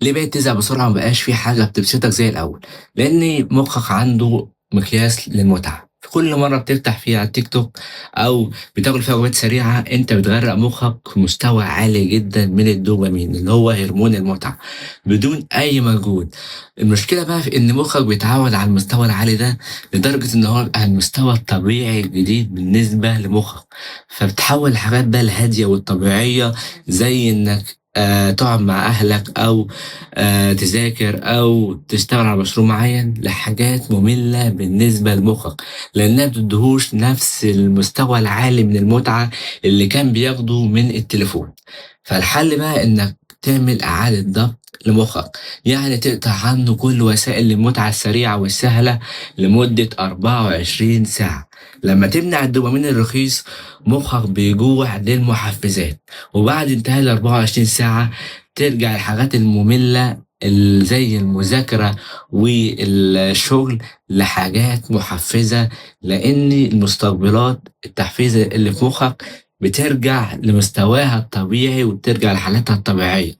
ليه بقيت تزهق بسرعة وما بقاش في حاجة بتبسطك زي الأول؟ لأن مخك عنده مقياس للمتعة، في كل مرة بتفتح فيها التيك توك أو بتاكل فيها وجبات سريعة أنت بتغرق مخك في مستوى عالي جدا من الدوبامين اللي هو هرمون المتعة بدون أي مجهود. المشكلة بقى في إن مخك بيتعود على المستوى العالي ده لدرجة إن هو يبقى المستوى الطبيعي الجديد بالنسبة لمخك، فبتحول الحاجات بقى الهادية والطبيعية زي إنك تقعد مع أهلك أو تذاكر أو تشتغل على مشروع معين لحاجات مملة بالنسبة لمخك، لأنها بتديهوش نفس المستوى العالي من المتعة اللي كان بياخده من التليفون. فالحل بقى إنك تعمل إعادة ضبط لمخك، يعني تقطع عنه كل وسائل المتعة السريعة والسهلة لمدة 24 ساعة. لما تمنع الدوبامين الرخيص مخك بيجوع للمحفزات، وبعد انتهاء ال24 ساعة ترجع الحاجات المملة زي المذاكرة والشغل لحاجات محفزة، لأن المستقبلات التحفيز اللي في مخك بترجع لمستواها الطبيعي وبترجع لحالتها الطبيعية.